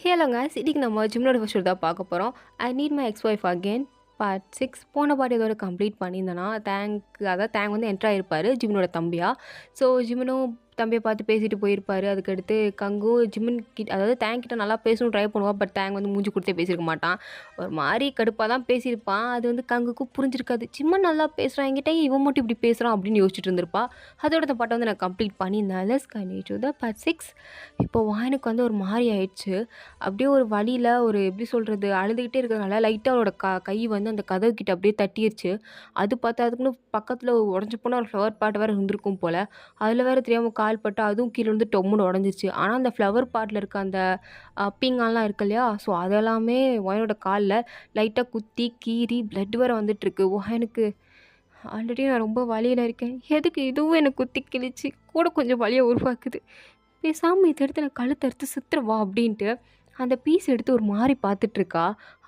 Hello guys, இன்னைக்கு நம்ம ஜிம்னோட first தான் பார்க்க போகிறோம். I need my X wife again part 6. போன பாட்டு இதோட கம்ப்ளீட் பண்ணியிருந்தேன்னா தேங்க் வந்து என்ட்ரு ஆகிருப்பார் ஜிம்னோட தம்பியா. ஸோ ஜிம்னும் தம்பியை பார்த்து பேசிட்டு போயிருப்பார். அதுக்கடுத்து கங்கும் ஜிம்மின் கிட்ட, அதாவது தேங்க் கிட்ட நல்லா பேசணும் ட்ரை பண்ணுவான். பட் தேங்க் வந்து மூஞ்சி கொடுத்தே பேசியிருக்க மாட்டான். ஒரு மாதிரி கடுப்பாக தான் பேசியிருப்பான். அது வந்து கங்குக்கும் புரிஞ்சிருக்காது. ஜிம்மன் நல்லா பேசுகிறான், என்கிட்ட இவன் மட்டும் இப்படி பேசுகிறான் அப்படின்னு யோசிச்சுட்டு இருந்திருப்பா. அதோட இந்த பாட்டை வந்து நான் கம்ப்ளீட் பண்ணியிருந்தேன். Let's continue to the part 6. இப்போ வாயனுக்கு வந்து ஒரு மாதிரி ஆயிடுச்சு. அப்படியே ஒரு வழியில் ஒரு எப்படி சொல்கிறது, அழுதுகிட்டே இருக்கிறதுனால லைட்டாக அவளோட கை வந்து அந்த கதவு கிட்ட அப்படியே தட்டிருச்சு. அது பார்த்தா அதுக்குன்னு பக்கத்தில் உடஞ்சி போனால் ஒரு ஃப்ளவர் பாட் வேறு இருந்திருக்கும் போல். அதில் வேறு தெரியாமல் கால் பட்டு அதுவும் கீழே வந்து டொம்முன்னு உடஞ்சிச்சு. ஆனால் அந்த ஃப்ளவர் பாட்டில் இருக்க அந்த பீங்கான்லாம் இருக்கு இல்லையா, ஸோ அதெல்லாமே ஒயனோட காலில் லைட்டாக குத்தி கீறி பிளட் வேறு வந்துட்டுருக்கு. எனக்கு ஆல்ரெடி நான் ரொம்ப வலியில் இருக்கேன், எதுக்கு இதுவும் எனக்கு குத்தி கிழிச்சு கூட கொஞ்சம் வலியை உருவாக்குது. பேசாமல் இதை எடுத்து நான் கழுத்தறுத்து சுற்றுவா அப்படின்ட்டு அந்த பீஸ் எடுத்து ஒரு மாதிரி பார்த்துட்ருக்கா.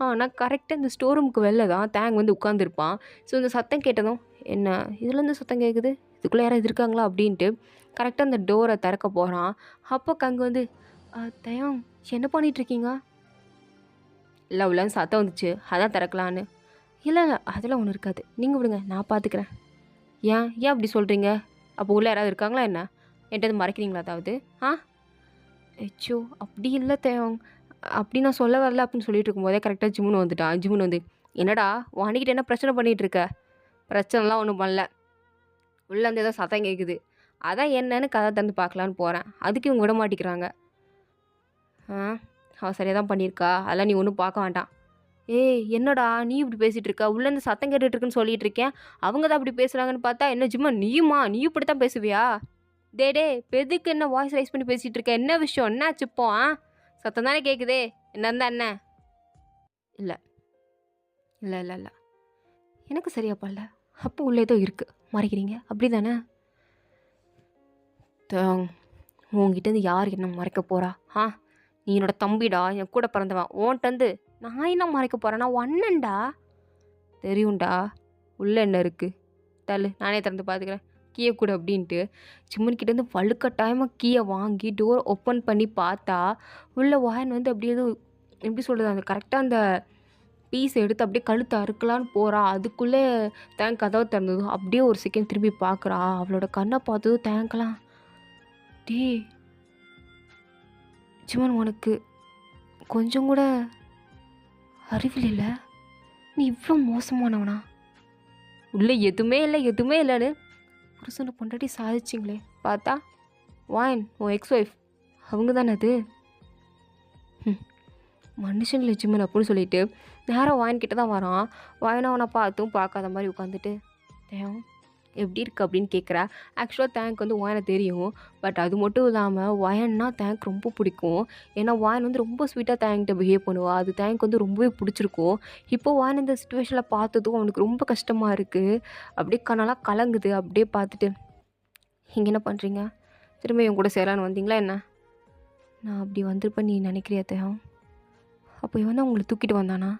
ஆனால் கரெக்டாக இந்த ஸ்டோர் ரூமுக்கு வெளில தான் தேங் வந்து உட்காந்துருப்பான். ஸோ இந்த சத்தம் கேட்டதும், என்ன இதுலேருந்து சத்தம் கேட்குது, இதுக்குள்ளே யாராவது இருக்காங்களா அப்படின்ட்டு கரெக்டாக அந்த டோரை திறக்க போகிறான். அப்போ கங்கு வந்து, தயம் என்ன பண்ணிகிட்ருக்கீங்க? இல்லை உள்ளன்னு சத்தம் வந்துச்சு, அதான் திறக்கலான்னு. இல்லை இல்லை அதெல்லாம் ஒன்றும் இருக்காது, நீங்கள் விடுங்க நான் பார்த்துக்கிறேன். ஏன் ஏன் அப்படி சொல்கிறீங்க? அப்போ உள்ளே யாராவது இருக்காங்களா என்ன? என்கிட்ட மறைக்கிறீங்களா அதாவது? ஐயோ அப்படி இல்லை தேவங், அப்படி நான் சொல்ல வரல அப்படின்னு சொல்லிட்டு இருக்கும்போதே கரெக்டாக ஜிம்முன்னு வந்துட்டான். ஜிம்முன்னு வந்து, என்னடா வாணிக்கிட்ட என்ன பிரச்சனை பண்ணிகிட்டு இருக்க? பிரச்சனைலாம் ஒன்றும் பண்ணல, உள்ளே வந்து ஏதோ சத்தம் கேட்குது, அதான் என்னன்னு கதை தந்து பார்க்கலான்னு போகிறேன், அதுக்கு இவங்க விட மாட்டேங்கிறாங்க. அவள் சரியாக தான் பண்ணியிருக்கா, அதெல்லாம் நீ ஒன்றும் பார்க்க வேண்டாம். ஏய் என்னடா நீ இப்படி பேசிகிட்டு இருக்க? உள்ளேருந்து சத்தம் கேட்டுட்ருக்குன்னு சொல்லிட்டு இருக்கேன், அவங்க தான் அப்படி பேசுகிறாங்கன்னு பார்த்தா என்ன ஜிம்மன் நீயும் இப்படி தான் பேசுவியா? டே பெதுக்கு என்ன வாய்ஸ் ரைஸ் பண்ணி பேசிகிட்டு இருக்க? என்ன விஷயம், என்ன ஆச்சுப்போ? சத்தம் தானே கேட்குதே, என்ன இருந்தா என்ன? இல்லை இல்லை இல்லை இல்லை எனக்கு சரியா படல. அப்போ உள்ளே ஏதோ இருக்குது, மறைக்கிறீங்க அப்படி தானே? உங்ககிட்டருந்து யார் என்ன மறைக்க போகிறா? நீ என்னோட தம்பிடா, என் கூட பிறந்தவன். ஓன்ட்டந்து நான் என்ன மறைக்க போகிறேன்? நான் ஒன்னண்டா, தெரியும்டா. உள்ளே என்ன இருக்குது, தள்ளு நானே திறந்து பார்த்துக்கிறேன், கீயை கூட அப்படின்ட்டு சிம்மன்கிட்டேருந்து வலுக்கட்டாயமாக கீயை வாங்கி டோர் ஓப்பன் பண்ணி பார்த்தா உள்ள வாயன் வந்து அப்படியே எப்படி சொல்கிறது, அந்த கரெக்டாக அந்த பீஸை எடுத்து அப்படியே கழுத்தை அறுக்கலான்னு போகிறா. அதுக்குள்ளே தேங்க் கதவை திறந்ததும் அப்படியே ஒரு செகண்ட் திரும்பி பார்க்குறா. அவளோட கண்ணை பார்த்ததும் தேங்க்லாம், டே சிம்மன் உனக்கு கொஞ்சம் கூட அறிவில் இல்லை, நீ இவ்வளோ மோசமானவனா? உள்ளே எதுவுமே இல்லைன்னு புருஷனை பொண்டாட்டி சாதிச்சிங்களே, பார்த்தா வாயன் உன் எக்ஸ் ஒய்ஃப் அவங்க தானே அது. மனுஷன் லட்சுமன் அப்படின்னு சொல்லிட்டு நேராக வாயன் கிட்ட தான் வரான். வாயனை அவனை பார்த்தும் பார்க்காத மாதிரி உட்காந்துட்டு, தேவம் எப்படி இருக்குது அப்படின்னு கேட்குறா. ஆக்சுவலாக தேங்க் வந்து வாயனை தெரியும், பட் அது மட்டும் இல்லாமல் வாயன்னா தேங்க் ரொம்ப பிடிக்கும். ஏன்னா வாயன் வந்து ரொம்ப ஸ்வீட்டாக தேங்க்கிட்ட பிஹேவ் பண்ணுவாள். அது தேங்க் வந்து ரொம்பவே பிடிச்சிருக்கும். இப்போ வாயன் இந்த சுச்சுவேஷனில் பார்த்ததும் அவனுக்கு ரொம்ப கஷ்டமாக இருக்குது. அப்படியே கண்ணெல்லாம் கலங்குது. அப்படியே பார்த்துட்டு, இங்கே என்ன பண்ணுறீங்க? திரும்ப இவன் கூட சேரலான்னு வந்தீங்களா என்ன? நான் அப்படி வந்திருப்பேன் நீ நினைக்கிறியா தேவம்? அப்போ இவன் தான் உங்களை தூக்கிட்டு வந்தானா?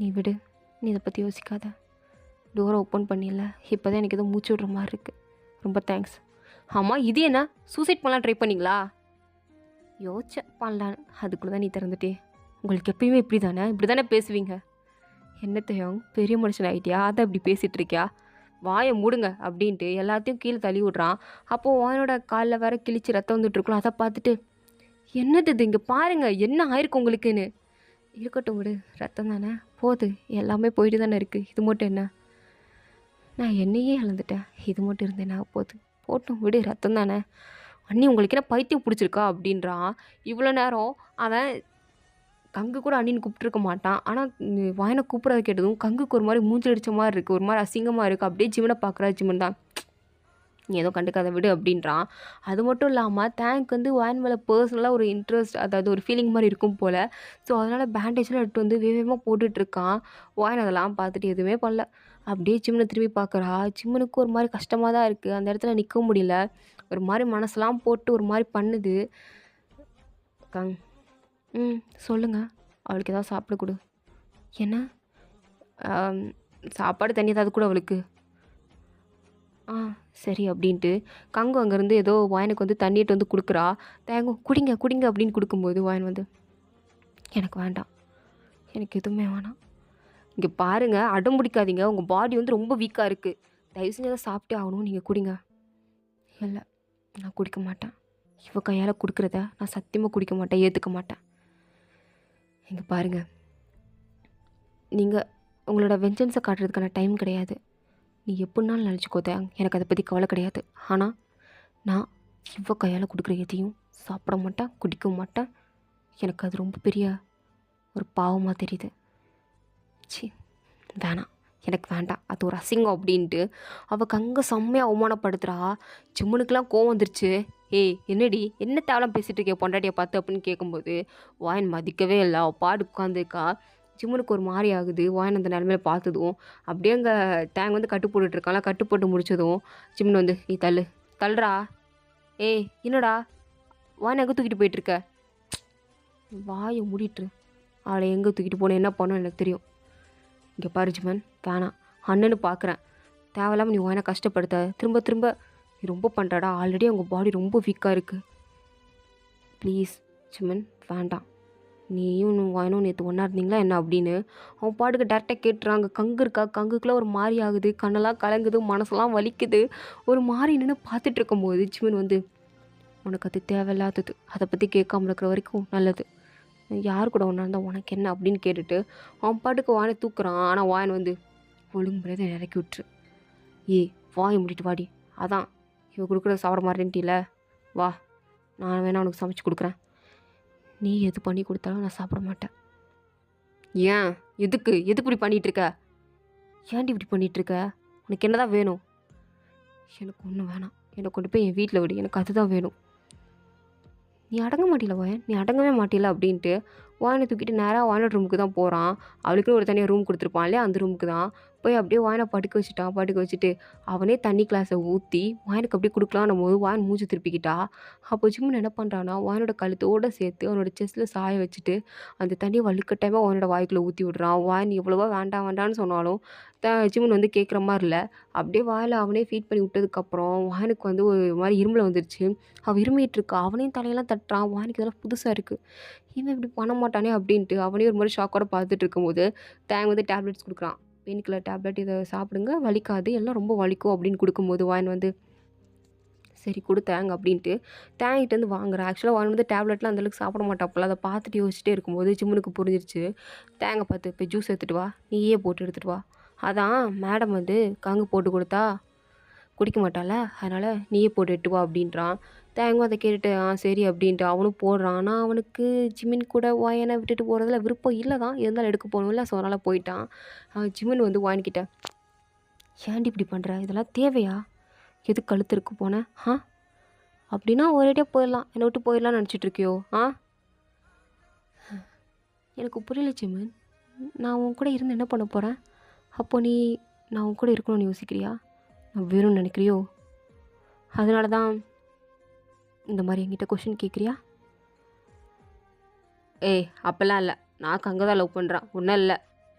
நீ விடு, நீ இதை பற்றி யோசிக்காத. டோரை ஓப்பன் பண்ணிடல, இப்போ தான் எனக்கு எதுவும் மூச்சு விடுற மாதிரி இருக்குது. ரொம்ப தேங்க்ஸ். ஆமாம் இது என்ன, சூசைட் பண்ணலாம் ட்ரை பண்ணிங்களா? யோசிச்சேன் பண்ணலான்னு, அதுக்குள்ளே தான் நீ திறந்துட்டே. உங்களுக்கு எப்பயுமே இப்படி தானே பேசுவீங்க. என்ன தேவம் பெரிய மனுஷன் ஆகிட்டியா, அதை அப்படி பேசிகிட்டு இருக்கியா? வாயை மூடுங்க அப்படின்ட்டு எல்லாத்தையும் கீழே தள்ளி விட்றான். அப்போது வாயனோட காலில் வேற கிழிச்சு ரத்தம் வந்துட்டுருக்கலாம். அதை பார்த்துட்டு, என்னது இது, இங்கே பாருங்கள் என்ன ஆயிருக்கு உங்களுக்குன்னு. இருக்கட்டும் விடு, ரத்தம் தானே போகுது, எல்லாமே போயிட்டு தானே இருக்குது, இது மட்டும் என்ன? நான் என்னையே இழந்துட்டேன், இது மட்டும் இருந்தேன்னா போகுது, போட்டும் விடு, ரத்தம் தானே. அண்ணி உங்களுக்கு என்ன பைத்தியம் பிடிச்சிருக்கா அப்படின்றான். இவ்வளோ நேரம் அவன் கங்கு கூட அண்ணின்னு கூப்பிட்டுருக்க மாட்டான். ஆனால் வாயனை கூப்பிட்றத கேட்டதும் கங்குக்கு ஒரு மாதிரி மூஞ்சில் அடித்த மாதிரி இருக்குது, ஒரு மாதிரி அசிங்கமாக இருக்குது. அப்படியே ஜிம்மனை பார்க்குறா. ஜிம்மன் தான், நீ ஏதோ கண்டுக்காத விடு அப்படின்றான். அது மட்டும் இல்லாமல் தேங்க் வந்து வாயன் மேலே பர்சனலாக ஒரு இன்ட்ரெஸ்ட், அதாவது ஒரு ஃபீலிங் மாதிரி இருக்கும் போல். ஸோ அதனால் பேண்டேஜ்லாம் எடுத்து வந்து வேகமாக போட்டுட்ருக்கான். வாயன் அதெல்லாம் பார்த்துட்டு எதுவுமே பண்ணல. அப்படியே ஜிம்மனை திரும்பி பார்க்குறா. ஜிம்மனுக்கு ஒரு மாதிரி கஷ்டமாக தான் இருக்குது, அந்த இடத்துல நிற்க முடியல. ஒரு மாதிரி மனசெல்லாம் போட்டு ஒரு மாதிரி பண்ணுது. கங் சொல்லுங்கள், அவளுக்கு ஏதாவது சாப்பிட கொடு. என்ன? சாப்பாடு தண்ணி ஏதாவது கூட அவளுக்கு? ஆ சரி அப்படின்ட்டு கங்கு அங்கேருந்து ஏதோ வாயனுக்கு வந்து தண்ணிட்டு வந்து குடுக்குறா. தேங்கும் குடிங்க, குடிங்க அப்படின்னு குடுக்கும்போது வாயன் வந்து, எனக்கு வேண்டாம். எனக்கு எதுவுமே வேணாம். இங்க பாருங்க, அடம் பிடிக்காதீங்க. உங்க பாடி வந்து ரொம்ப வீக்கா இருக்கு. தயவு செஞ்சு அத சாப்பிட்டே ஆகணும். நீங்க குடிங்க. இல்ல, நான் குடிக்க மாட்டேன். இவ கையால குடுக்குறத நான் சத்தியமா குடிக்க மாட்டேன். ஏத்துக்க மாட்டேன். இங்க பாருங்க, நீங்க உங்களோட வெஞ்சன்ஸ காட்டுறதுக்கான டைம் கிடையாது. நீ எப்படினாலும் நினச்சிக்கோ தேங். எனக்கு அத பத்தி கவலை கிடையாது. ஆனா, நான் இவ கையால குடுக்குற எதையும் சாப்பிட மாட்டேன், குடிக்கவும் மாட்டேன். எனக்கு அது ரொம்ப பெரிய ஒரு பாவமா தெரியுது. ச்சீ! வேணாம். எனக்கு வேண்டாம். அது ஒரு அசிங்கம் அப்படின்ட்டு அவ கங்க செம்மையா அவமானப்படுத்துறா. ஜிம்முனுக்குலாம் கோவம் வந்துருச்சு. ஏய் என்னடி என்ன தேவலாம் பேசிட்டு இருக்கிய பொண்டாட்டிய பார்த்து அப்படின்னு கேட்கும்போது வாயன் மதிக்கவே இல்லை. அவள் பாடு உட்காந்துருக்கா. ஜிம்முனுக்கு ஒரு மாதிரி ஆகுது. வாயன் அந்த நிலமையில பார்த்ததும் அப்படியே அங்கே டேங் வந்து கட்டு போட்டுட்ருக்காங்களா. கட்டு போட்டு முடிச்சதும் ஜிம்னு வந்து நீ தள்ளு தள்ளுறா. ஏய் என்னடா வாயன் எங்கே தூக்கிட்டு போயிட்டுருக்க? வாயை மூடிட்டுரு. அவளை எங்கே தூக்கிட்டு போனேன் என்ன பண்ணணும் எனக்கு தெரியும். இங்கே பாரு ஜிமன் வேணாம். அண்ணன்னு பார்க்குறேன். தேவையில்லாமல் நீ வாயனை கஷ்டப்படுத்த திரும்ப திரும்ப நீ ரொம்ப பண்ணுறாடா. ஆல்ரெடி அவங்க பாடி ரொம்ப வீக்காக இருக்குது. ப்ளீஸ் ஜிமன் வேண்டாம். நீயும் வாயனும் நேற்று ஒன்றா இருந்தீங்களா என்ன அப்படின்னு அவன் பாட்டுக்கு டேரெக்டாக கேட்டுறாங்க. கங்கு இருக்கா. கங்குக்குலாம் ஒரு மாதிரி ஆகுது. கண்ணெல்லாம் கலங்குது. மனசெல்லாம் வலிக்குது. ஒரு மாதிரி நின்று பார்த்துட்டு இருக்கும்போது ஜிமன் வந்து உனக்கு அது தேவையில்லாதது. அதை பற்றி கேட்காம இருக்கிற வரைக்கும் நல்லது. யார் கூட ஒன்றா இருந்தால் உனக்கு என்ன அப்படின்னு கேட்டுட்டு அவன் பாட்டுக்கு வாயனை தூக்குறான். ஆனால் வாயன் வந்து ஒழுங்கு முறையை இறக்கி விட்டுரு. ஏய் வாயை முடிட்டு வாடி. அதான் இவ கொடுக்குறத சாப்பிட மாட்டேன்ட்டில. வா நான் வேணா உனக்கு சமைச்சு கொடுக்குறேன். நீ எது பண்ணி கொடுத்தாலும் நான் சாப்பிட மாட்டேன். ஏன் எதுக்கு இப்படி பண்ணிகிட்ருக்க? ஏன்டி இப்படி பண்ணிகிட்ருக்க? உனக்கு என்ன தான் வேணும்? எனக்கு ஒன்றும் வேணாம். என்னை கொண்டு போய் என் வீட்டில் விடு. எனக்கு அதுதான் வேணும். நீ அடங்க மாட்டில வாயன். நீ அடங்கவே மாட்டில அப்படின்ட்டு வாயனை தூக்கிட்டு நேராக வாயனோட ரூமுக்கு தான் போகிறான். அவளுக்குன்னு ஒரு தனியாக ரூம் கொடுத்துருப்பான் இல்லையா, அந்த ரூமுக்கு தான் போய் அப்படியே வாயனை படுக்க வச்சுட்டான். படுக்க வச்சுட்டு அவனே தண்ணி கிளாஸை ஊற்றி வாயனுக்கு அப்படியே கொடுக்கலான்னும் போது வாயன் மூஞ்சி திருப்பிக்கிட்டா. அப்போ ஜிம்மன் என்ன பண்ணுறான்னா வாயனோட கழுத்தோடு சேர்த்து அவனோட செஸ்ட்டில் சாய வச்சுட்டு அந்த தண்ணியை வலுக்கட்டாயமாக அவனோட வாய்க்குள்ளே ஊற்றி விட்றான். வாயன் எவ்வளவோ வேண்டாம் வேண்டான்னு சொன்னாலும் ஜிம்மன் வந்து கேட்குற மாதிரி இல்லை. அப்படியே வாயில் அவனே ஃபீட் பண்ணி விட்டதுக்கப்புறம் வாயனுக்கு வந்து ஒரு மாதிரி இருமல் வந்துருச்சு. அவள் இருமிகிட்ருக்கா. அவனையும் தலையெல்லாம் தட்டுறான். வாயனுக்கு இதெல்லாம் புதுசாக இருக்குது. இவன் இப்படி பண்ண மாட்டானே அப்படின்ட்டு அவனே ஒரு மாதிரி ஷாக்கோட பார்த்துட்டு இருக்கும்போது தேங் வந்து டேப்லெட்ஸ் கொடுக்குறான். பெயின் கில்லர் டேப்லெட் இதை சாப்பிடுங்க வலிக்காது, எல்லாம் ரொம்ப வலிக்கும் அப்படின்னு கொடுக்கும்போது வாயன் வந்து சரி கொடுத்தாங்க அப்படின்ட்டு தேங்கிட்டேருந்து வாங்குறேன். ஆக்சுவலாக வாங்கி வந்து டேப்லெட்லாம் அந்தளவுக்கு சாப்பிட மாட்டாப்புல. அதை பார்த்துட்டு யோசிச்சுட்டே இருக்கும்போது ஜிம்முனுக்கு புரிஞ்சிருச்சு. தேங்க பார்த்து இப்போ ஜூஸ் எடுத்துகிட்டு வா, நீயே போட்டு எடுத்துகிட்டு வா. அதான் மேடம் வந்து கங்கு போட்டு கொடுத்தா குடிக்க மாட்டாள, அதனால் நீயே போட்டு எட்டு வா அப்படின்றான். தேங்கும் அதை கேட்டுட்டு சரி அப்படின்ட்டு அவனும் போடுறான். ஆனால் அவனுக்கு ஜிமின் கூட வாயனை விட்டுட்டு போகிறதுல விருப்பம் இல்லை தான், இருந்தாலும் எடுக்க போகணும்ல. ஸோ அதனால் போயிட்டான். ஜிமின் வந்து வாங்கிக்கிட்ட ஏன்டி இப்படி பண்ணுற? இதெல்லாம் தேவையா? எது கழுத்து இருக்கு போனேன் அப்படின்னா ஒரேடியாக போயிடலாம், என்னை விட்டு போயிடலாம்னு நினச்சிட்ருக்கியோ? எனக்கு புரியல ஜிமின். நான் உன் கூட இருந்து என்ன பண்ண போகிறேன்? அப்போ நீ நான் உன் கூட இருக்கணும்னு யோசிக்கிறியா? நான் வேணும்னு நினைக்கிறியோ? அதனால தான் இந்த மாதிரி என்கிட்ட கொஷின் கேட்குறியா? ஏய் அப்போல்லாம் இல்லை, நான் அங்கே தான் லவ் பண்ணுறேன், ஒன்றும் இல்லை.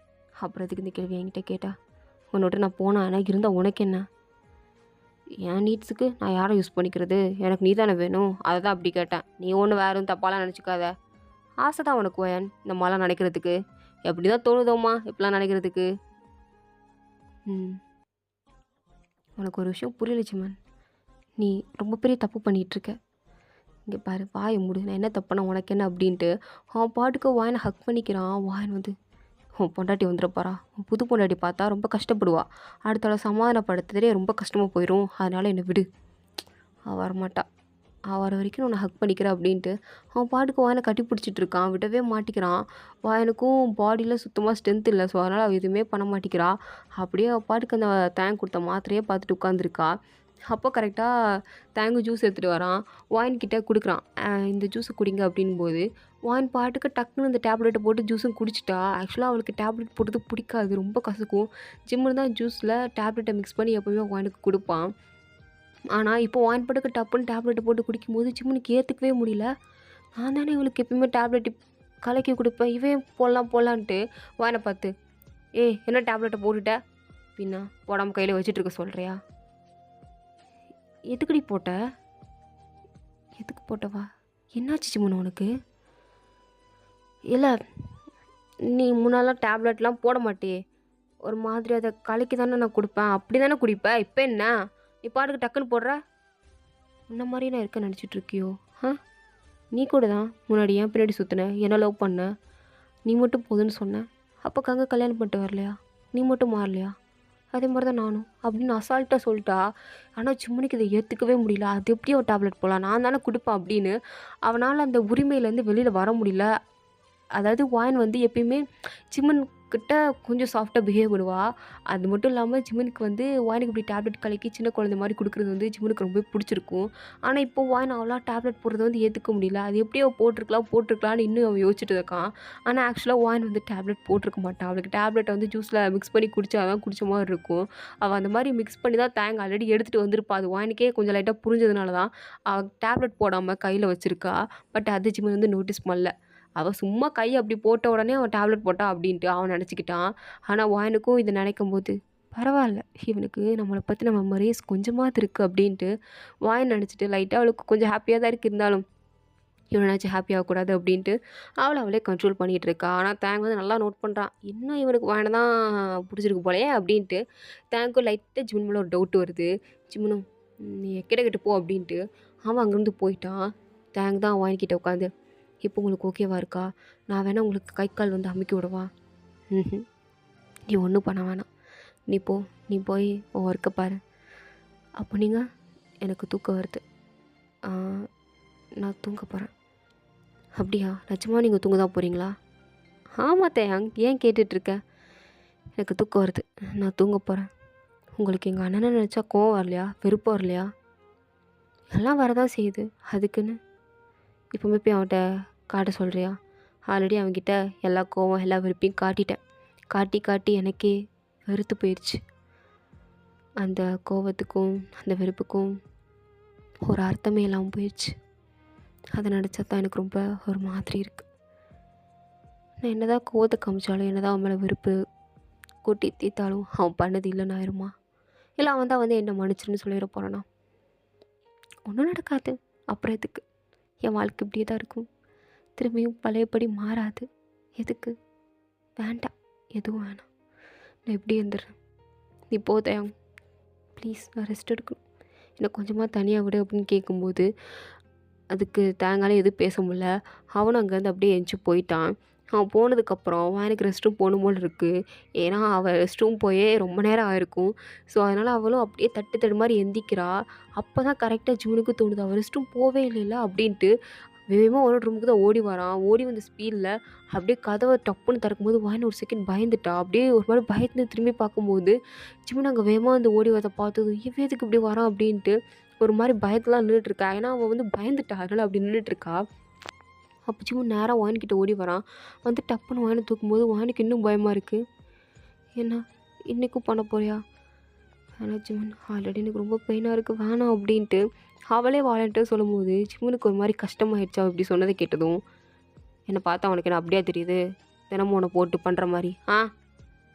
அப்புறம் எதுக்கு இந்த கேள்வி என்கிட்ட கேட்டா? உன்னோட நான் போனேன், எனக்கு இருந்தால் உனக்கு என்ன? என் நீட்ஸுக்கு நான் யாரை யூஸ் பண்ணிக்கிறது? எனக்கு நீ தானே வேணும், அதை தான் அப்படி கேட்டேன். நீ ஒன்று வேறு எதுவும் தப்பாலாம் நினச்சிக்காத. ஆசை தான் உனக்கு வயன் இந்த மாதிரிலாம் நினைக்கிறதுக்கு. எப்படி தான் தோணுதோம்மா இப்படிலாம் நினைக்கிறதுக்கு. உனக்கு ஒரு விஷயம் புரியல ஜிமன். நீ ரொம்ப பெரிய தப்பு பண்ணிகிட்ருக்க. இங்கே பாரு வாயை மூடு, நான் என்ன தப்புனா உனக்கு என்ன அப்படின்ட்டு அவன் பாட்டுக்கு வாயனை ஹக் பண்ணிக்கிறான். வாயன் வந்து உன் பொண்டாட்டி வந்துடப்பாரா, உன் புது பொண்டாட்டி பார்த்தா ரொம்ப கஷ்டப்படுவா, அடுத்தால சமாதானப்படுத்துறதே ரொம்ப கஷ்டமாக போயிடும், அதனால் என்னை விடு. அவள் வரமாட்டா, அவள் வர வரைக்கும் உன்னை ஹக் பண்ணிக்கிறேன் அப்படின்ட்டு அவன் பாட்டுக்கு வாயனை கட்டி பிடிச்சிட்டு இருக்கான். விடவே மாட்டிக்கிறான். வாயனுக்கும் பாடியில் சுத்தமாக ஸ்ட்ரென்த் இல்லை. ஸோ அதனால் அவள் எதுவுமே பண்ண மாட்டேங்கிறா. அப்படியே அவள் பாட்டுக்கு அந்த தேங்க் கொடுத்த மாத்திரையே பார்த்துட்டு உட்காந்துருக்கா. அப்போ கரெக்டாக தேங்கு ஜூஸ் எடுத்துகிட்டு வரான். வாயின்கிட்ட கொடுக்குறான். இந்த ஜூஸை குடிங்க அப்படின்போது வாயின் பாட்டுக்கு டக்குன்னு இந்த டேப்லெட்டை போட்டு ஜூஸும் குடிச்சிட்டா. ஆக்சுவலாக அவளுக்கு டேப்லெட் போட்டது பிடிக்காது, ரொம்ப கசக்கும். ஜிம்மில் தான் ஜூஸில் டேப்லெட்டை மிக்ஸ் பண்ணி எப்போவுமே வாயினுக்கு கொடுப்பான். ஆனால் இப்போ வாயின் பாட்டுக்கு டப்புன்னு டேப்லெட்டை போட்டு குடிக்கும்போது ஜிம்முனுக்கு ஏற்றுக்கவே முடியல. நான் தானே இவளுக்கு எப்பயுமே டேப்லெட் கலக்கி கொடுப்பேன், இவன் போடலான்ட்டு வாயினை பார்த்து என்ன டேப்லெட்டை போட்டுட்ட பின்னா போடாமல் கையில் வச்சுட்டு இருக்க சொல்கிறியா? எதுக்குடி போட்ட? எதுக்கு போட்டவா? என்னாச்சு சிம்ரன் உனக்கு? இல்லை, நீ முன்னாலாம் டேப்லெட்லாம் போட மாட்டியே, ஒரு மாதிரி அதை கலக்கி தானே நான் குடிப்பேன், அப்படி தானே குடிப்பேன். இப்போ என்ன நீ பாட்டுக்கு டக்குன்னு போடுற? இந்த மாதிரி நான் இருக்க நினச்சிட்டு இருக்கியோ? ஆ, நீ கூட தான் முன்னாடி ஏன் பின்னாடி சுற்றின, என்ன லவ் பண்ண, நீ மட்டும் போதுன்னு சொன்ன. அப்போ கங்க கல்யாணம் பண்ணிட்டு வரலையா? நீ மட்டும் மாறலையா? அதே மாதிரி தான் நானும் அப்படின்னு அசால்ட்டாக சொல்லிட்டா. ஆனால் சிம்ரனுக்கு இதை ஏற்றுக்கவே முடியல. அது எப்படி ஒரு டேப்லெட் போகலாம், நான் தானே கொடுப்பேன் அப்படின்னு. அவனால் அந்த உரிமையிலேருந்து வெளியில் வர முடியல. அதாவது வாயன் வந்து எப்பயுமே சிம்ரன் கிட்ட கொஞ்சம் சாஃப்டாக பிஹேவ் பண்ணுவா. அது மட்டும் இல்லாமல் சிம்ரனுக்கு வந்து வாயனுக்கு இப்படி டேப்லெட் கலக்கி சின்ன குழந்தை மாதிரி கொடுக்குறது வந்து சிம்ரனுக்கு ரொம்ப பிடிச்சிருக்கும். ஆனால் இப்போ வாயன் அவ்வளோ டேப்லெட் போடுறத வந்து ஏற்றுக்க முடியல. அது எப்படியோ போட்டிருக்கலான்னு இன்னும் அவன் யோசிச்சுட்டு இருக்கான். ஆனால் ஆக்சுவலாக வாயன் வந்து டேப்லெட் போட்டிருக்க மாட்டான். அவளுக்கு டேப்லெட்டை வந்து ஜூஸில் மிக்ஸ் பண்ணி குடித்தா தான் குடிச்ச மாதிரி இருக்கும். அவள் அந்த மாதிரி மிக்ஸ் பண்ணி தான் தேங்காய் ஆல்ரெடி எடுத்துகிட்டு வந்திருப்பா. அது வாயனுக்கே கொஞ்சம் லைட்டாக புரிஞ்சதுனால தான் அவள் டேப்லெட் போடாமல் கையில் வச்சுருக்கா. பட் அது சிம்ரன் வந்து நோட்டீஸ் பண்ணல. அவள் சும்மா கை அப்படி போட்ட உடனே அவன் டேப்லெட் போட்டா அப்படின்ட்டு அவன் நினச்சிக்கிட்டான். ஆனால் வாயனுக்கும் இதை நினைக்கும் போது பரவாயில்ல, இவனுக்கு நம்மளை பற்றின மெமரிஸ் கொஞ்சமாவது இருக்குது அப்படின்ட்டு வாயன் நினச்சிட்டு லைட்டாக அவளுக்கு கொஞ்சம் ஹாப்பியாக தான் இருக்குது. இருந்தாலும் இவனாச்சும் ஹாப்பி ஆகக்கூடாது அப்படின்ட்டு அவளே கண்ட்ரோல் பண்ணிகிட்டு இருக்கா. ஆனால் தேங்க் வந்து நல்லா நோட் பண்ணுறான். இன்னும் இவனுக்கு வாயனை தான் பிடிச்சிருக்கு போலையே அப்படின்ட்டு தேங்க்கும் லைட்டாக ஜிம்னு மேலே ஒரு டவுட் வருது. ஜிம்னும் நீ கிட்ட போ அப்படின்ட்டு அவன் அங்கேருந்து போயிட்டான். தேங்க் தான் வாங்கிக்கிட்ட உட்காந்து, இப்போ உங்களுக்கு ஓகேவா இருக்கா? நான் வேணால் உங்களுக்கு கை கால் வந்து அமுக்கி விடவா? ம், நீ ஒன்றும் பண்ண வேணாம், நீ போய் உன் ஒர்க்கை பாரு. அப்போ நீங்கள் எனக்கு தூக்கம் வருது, நான் தூங்க போகிறேன். அப்படியா, நிஜமாக நீங்கள் தூங்க தான் போகிறீங்களா? ஆமாம் தேயாங், ஏன் கேட்டுட்ருக்க? எனக்கு தூக்கம் வருது, நான் தூங்க போகிறேன். உங்களுக்கு எங்கள் அண்ணனை நினச்சா கோவம் வரலையா, வெறுப்பு வரலையா? எல்லாம் வரதான் செய்யுது, அதுக்குன்னு இப்போவுமே போய் அவன்கிட்ட காட்ட சொல்கிறியா? ஆல்ரெடி அவன்கிட்ட எல்லா கோவம் எல்லா வெறுப்பையும் காட்டிட்டேன். காட்டி எனக்கே வெறுத்து போயிடுச்சு. அந்த கோவத்துக்கும் அந்த வெறுப்புக்கும் ஒரு அர்த்தமே இல்லாமல் போயிடுச்சு. அதை நினச்சா தான் எனக்கு ரொம்ப ஒரு மாதிரி இருக்குது. நான் என்ன தான் கோவத்தை காமிச்சாலும், என்ன தான் அவன் மேலே வெறுப்பு கூட்டி தீர்த்தாலும் அவன் பண்ணது இல்லைன்னு ஆயிருமா? இல்லை அவன் தான் வந்து என்னை மன்னிச்சிருன்னு சொல்லிட போகிறானா? ஒன்றும் நடக்காது. அப்புறம் எதுக்கு? என் வாழ்க்கை இப்படியே தான் இருக்கும், திரும்பியும் பழையபடி மாறாது. எதுக்கு? வேண்டாம், எதுவும் வேணாம், நான் இப்படி இருந்துடுறேன். நீ போதையா ப்ளீஸ், நான் ரெஸ்ட் எடுக்கணும், எனக்கு கொஞ்சமாக தனியாக விடு அப்படின்னு கேட்கும்போது அதுக்கு தேங்காலே எதுவும் பேச முடியல. அவனும் அங்கேருந்து அப்படியே எந்திச்சு போயிட்டான். அவன் போனதுக்கப்புறம் எனக்கு ரெஸ்ட் ரூம் போகணும் போல் இருக்குது. ஏன்னா அவள் ரெஸ்ட் ரூம் போயே ரொம்ப நேரம் ஆயிருக்கும். ஸோ அதனால் அவளும் அப்படியே தட்டு மாதிரி எந்திக்கிறா. அப்போ தான் கரெக்டாக ஜிம்னுக்கு தோணுது, அவள் ரெஸ்ட் ரூம் போவே இல்லைல்ல அப்படின்ட்டு வேகமாக ஒரு ரூமுக்கு தான் ஓடி வரான். ஓடி வந்த ஸ்பீடில் அப்படியே கதவை டப்புன்னு திறக்கும்போது வாயின்னு ஒரு செகண்ட் பயந்துட்டா. அப்படியே ஒரு மாதிரி பயந்து திரும்பி பார்க்கும்போது ஜிம்னு அங்கே வேகமாக வந்து ஓடி வரதை பார்த்தது, இவன் எதுக்கு இப்படி வரான் அப்படின்ட்டு ஒரு மாதிரி பயத்தெலாம் நின்றுட்டுருக்கா. ஏன்னா அவள் வந்து பயந்துட்டா, அதனால் அப்படி நின்றுட்டுருக்கா. அப்போ ஜிம்மு நேராக வாயின்கிட்ட ஓடி வரான். வந்து டப்புன்னு வாயினை தூக்கும்போது வாயினுக்கு இன்னும் பயமாக இருக்குது. என்ன இன்றைக்கும் பண்ண போறியா? ஆனால் ஜிம்மன் ஆல்ரெடி எனக்கு ரொம்ப பெயினாக இருக்குது, வேணாம் அப்படின்ட்டு அவளே வாழன்ட்டு சொல்லும்போது ஜிம்மனுக்கு ஒரு மாதிரி கஷ்டமாயிடுச்சு. அவள் இப்படி சொன்னதை கேட்டதும், என்னை பார்த்தா அவனுக்கு என்ன அப்படியே தெரியுது, தினமும் உன்னை போட்டு பண்ணுற மாதிரி?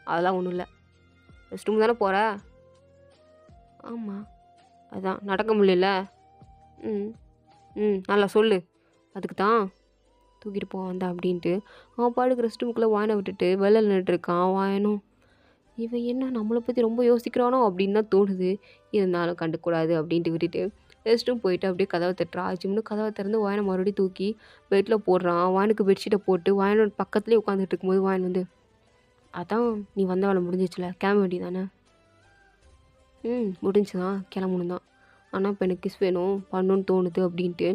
அதெல்லாம் ஒன்றும் இல்லை, ரெஸ்ட் ரூம் தானே போகிற? ஆமாம், அதான் நடக்க முடியல. ம் ம் நல்லா சொல்லு, அதுக்கு தான் தூக்கிட்டு போவான் தான் அப்படின்ட்டு அவன் பாட்டுக்கு ரெஸ்ட் ரூமுக்குள்ளே வாயனை விட்டுட்டு வெளில நின்றுட்டுருக்கான். வாயனும் இவன் என்ன நம்மளை பற்றி ரொம்ப யோசிக்கிறானோ அப்படின்னு தான் தோணுது. இருந்தாலும் கண்டுக்கூடாது அப்படின்ட்டு விட்டுட்டு ரெஸ்ட் ரூம் போயிட்டு அப்படியே கதவை தட்டுறா. ஜிம்னு கதவை திறந்து வாயனை மறுபடியும் தூக்கி பெட்டில் போடுறான். வாயனுக்கு பெட்ஷீட்டை போட்டு வாயனோட பக்கத்துலேயே உட்காந்துட்டு இருக்கும்போது வாயன் வந்து, அதான் நீ வந்த வேலை முடிஞ்சிச்சுல, கிளம்ப வேண்டியதானே? முடிஞ்சு தான், கிளம்பணும் தான். ஆனால் இப்போ எனக்கு கிஸ் வேணும், பண்ணணுன்னு தோணுது அப்படின்ட்டு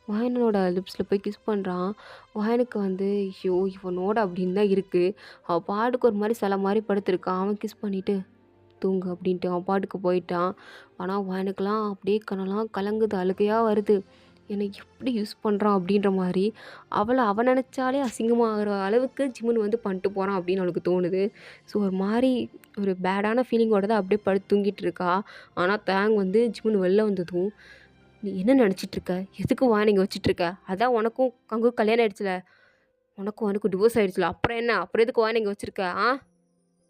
வாயனோட லிப்ஸில் போய் கிஸ் பண்ணுறான். வாயனுக்கு வந்து ஐயோ இவனோட அப்படின்னு தான் இருக்குது. அவள் பாட்டுக்கு ஒரு மாதிரி சில மாதிரி படுத்திருக்கான். அவன் கிஸ் பண்ணிவிட்டு தூங்கு அப்படின்ட்டு அவன் பாட்டுக்கு போயிட்டான். ஆனால் வாயனுக்கெல்லாம் அப்படியே கண்ணெல்லாம் கலங்குது, அழுகையாக வருது. என்னை எப்படி யூஸ் பண்ணுறான் அப்படின்ற மாதிரி அவன் நினச்சாலே அசிங்கமாகிற அளவுக்கு ஜிம்முன்னு வந்து பண்ணிட்டு போகிறான் அப்படின்னு அவளுக்கு தோணுது. ஸோ ஒரு மாதிரி ஒரு பேடான ஃபீலிங்கோட தான் அப்படியே படுத்து தூங்கிட்டு இருக்கா. ஆனால் தேங் வந்து ஜிம்முன்னு வெளில வந்ததும், நீ என்ன நினச்சிட்ருக்க, எதுக்கு வார்னிங் வச்சிட்ருக்க, அதான் உனக்கும் கங்கு கல்யாணம் ஆயிடுச்சுல, உனக்கும் டிவோர்ஸ் ஆகிடுச்சுல, அப்புறம் என்ன, அப்புறம் எதுக்கு வார்னிங் வச்சுருக்க?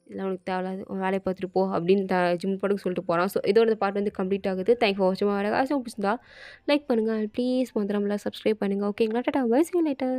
இதெல்லாம் உனக்கு தேவையில்லாது. உன் வேலைய பார்த்துட்டு போ அப்படின்னு ஜிம் பாட்டுக்கு சொல்லிட்டு போறான். ஸோ இதோட இந்த பார்ட் வந்து கம்ப்ளீட் ஆகுது. தேங்க் ஃபார் வாட்சிங். பிடிச்சிருந்தா லைக் பண்ணுங்க. ப்ளீஸ் மறந்துடாம சப்ஸ்கிரைப் பண்ணுங்க. ஓகேங்களா? Tata bye. See you later.